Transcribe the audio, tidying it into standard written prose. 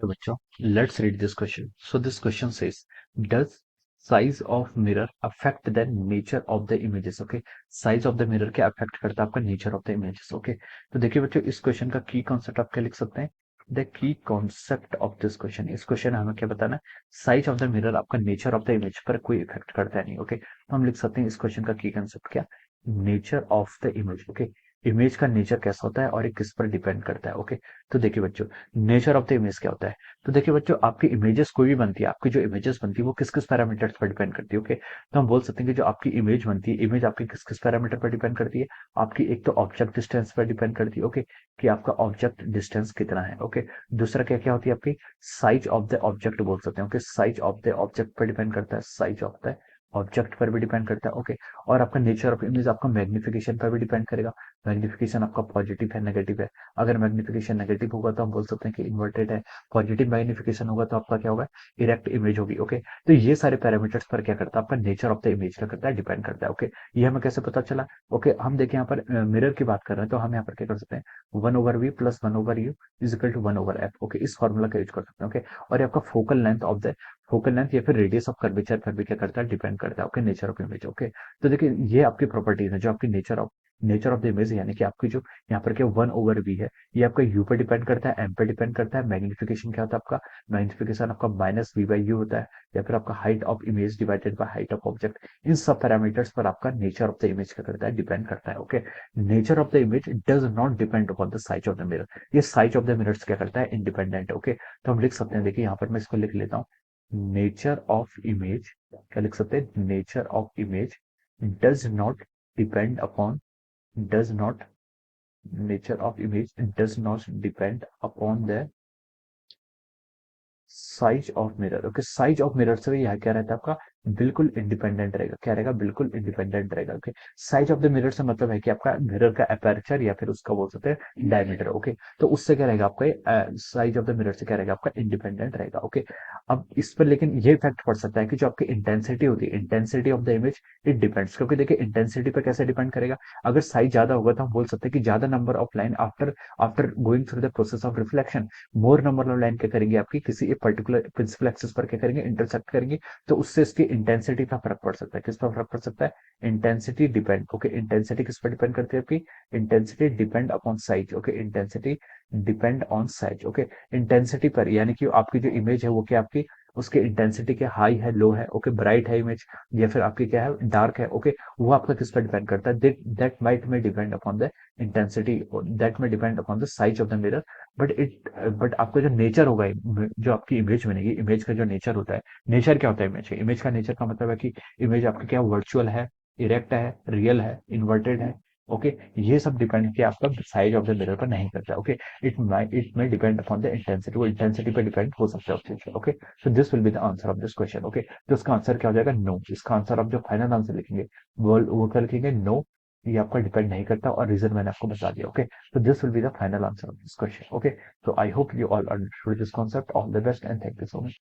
Hello, बच्चों. Let's read this question. So this question says, does size of mirror affect the nature of the images? Okay, size of the mirror क्या affect करता है आपका nature of the images? Okay, तो देखिए बच्चों, इस question का की कॉन्सेप्ट आप क्या लिख सकते हैं? The key concept of this question. इस क्वेश्चन में हमें क्या बताना है? साइज ऑफ द मिरर आपका नेचर ऑफ द इमेज पर कोई इफेक्ट करता है नहीं. ओके, तो हम लिख सकते हैं इस क्वेश्चन का की कॉन्सेप्ट क्या? Nature of the image. Okay, image का नेचर कैसा होता है और ये किस पर डिपेंड करता है. ओके, तो देखिए बच्चों, नेचर ऑफ द इमेज क्या होता है? तो देखिए बच्चों, आपकी इमेजेस कोई भी बनती है, आपकी जो इमेजेस बनती है वो किस किस पैरामीटर्स पर डिपेंड करती है. ओके, तो हम बोल सकते हैं कि जो आपकी इमेज बनती है, इमेज आपकी किस किस पैरामीटर पर डिपेंड करती है. आपकी एक तो ऑब्जेक्ट डिस्टेंस पर डिपेंड करती है. ओके, कि आपका ऑब्जेक्ट डिस्टेंस कितना है. ओके, दूसरा क्या क्या होती है आपकी? साइज ऑफ द ऑब्जेक्ट बोल सकते हैं. Okay, size of the object पर डिपेंड करता है, साइज ऑफ द ऑब्जेक्ट पर भी डिपेंड करता है. ओके, और आपका नेचर ऑफ इमेज आपका मैग्निफिकेशन पर भी डिपेंड करेगा. मैग्निफिकेशन आपका पॉजिटिव है, नेगेटिव है. अगर मैग्निफिकेशन नेगेटिव होगा तो हम बोल सकते हैं कि इन्वर्टेड है. पॉजिटिव मैग्निफिकेशन होगा तो आपका क्या होगा? इरेक्ट इमेज होगी. ओके, तो ये सारे पैरामीटर्स पर क्या करता है? आपका नेचर ऑफ द इमेज क्या करता है? डिपेंड करता है. ओके, ये हमें कैसे पता चला? ओके, हम देखिए यहाँ पर मिरर की बात कर रहे हैं, तो हम यहाँ पर क्या कर सकते हैं? 1/v plus 1/u is equal to 1/f. Okay, इस फॉर्मूला का यूज कर सकते हैं. ओके, और ये आपका focal length of the focal length या फिर रेडियस ऑफ कर्वेचर पर भी क्या करता है? डिपेंड करता है. Okay, nature of image. Okay, तो देखिए ये आपकी प्रॉपर्टीज है जो आपकी नेचर ऑफ द इमेज, यानी कि आपकी जो यहाँ पर क्या 1/v है, ये आपका u पर डिपेंड करता है, m पर डिपेंड करता है. मैग्निफिकेशन क्या होता है आपका? मैग्निफिकेशन आपका माइनस v/u होता है, या फिर आपका height of image divided by height of object. इन सब पैरामीटर्स पर आपका नेचर ऑफ द इमेज क्या करता है? डिपेंड करता है. Okay, nature of the image does not depend upon the size of the mirror. ये साइज ऑफ द मिरर्स क्या करता है? इंडिपेंडेंट. ओके, तो हम लिख सकते हैं, देखिए यहाँ पर मैं इसको लिख लेता हूँ. नेचर ऑफ इमेज क्या लिख सकते हैं? Nature of image does not depend upon does not nature of image does not depend upon the size of mirror. Okay, size of mirror से यह क्या रहता है आपका? बिल्कुल इंडिपेंडेंट रहेगा. क्या रहेगा? बिल्कुल इंडिपेंडेंट रहेगा. Okay, size of the mirror से मतलब है कि आपका मिरर का अपर्चर या फिर उसका बोल सकते हैं डायमीटर. ओके, तो उससे क्या रहेगा आपका? साइज ऑफ द मिरर से क्या रहेगा आपका? इंडिपेंडेंट रहेगा. ओके, अब इस पर लेकिन ये इफेक्ट पड़ सकता है कि जो आपकी इंटेंसिटी होती है, intensity of the image, it depends. क्योंकि देखिए इंटेंसिटी पर कैसे डिपेंड करेगा? अगर साइज ज्यादा होगा तो हम बोल सकते हैं कि ज्यादा number of line after after going through the process of reflection, more number of line क्या करेंगे आपकी किसी एक पर्टिकुलर प्रिंसिपल एक्सिस पर क्या करेंगे? इंटरसेक्ट करेंगे. तो उससे इसकी इंटेंसिटी पर फर्क पड़ सकता है. किस पर फर्क पड़ सकता है? Intensity depend. ओके, इंटेंसिटी किस पर डिपेंड करती है आपकी? Intensity depend upon size. Okay, intensity depend on size. Okay, intensity पर, यानी कि आपकी जो इमेज है वो क्या आपकी उसके इंटेंसिटी के हाई है, लो है. ओके, ब्राइट है इमेज या फिर आपकी क्या है? डार्क है. ओके, वो आपका किस पर डिपेंड करता है? दैट माइट में depend upon the intensity, that में depend upon the size of the mirror. But आपका जो नेचर होगा, जो आपकी इमेज बनेगी, इमेज का जो नेचर होता है, नेचर क्या होता है इमेज का? इमेज का नेचर का मतलब है कि इमेज आपकी क्या वर्चुअल है, इरेक्ट है, रियल है, इन्वर्टेड है. ओके, ये सब डिपेंड किया आपका साइज ऑफ द मिरर पर नहीं करता. ओके, इट में डिपेंड अपॉन द इंटेंसिटी, वो इंटेंसिटी पर डिपेंड हो सकता है उस चीज पे. Okay, so this will be the answer of this question. Okay, तो इसका आंसर क्या हो जाएगा? नो. इसका आंसर आप जो फाइनल आंसर लिखेंगे वो क्या लिखेंगे? नो. ये आपका डिपेंड नहीं करता, और रीजन मैंने आपको बता दिया. Okay, so this will be the final answer of this question. Okay, so I hope you all understood this concept. All the best and thank you so much.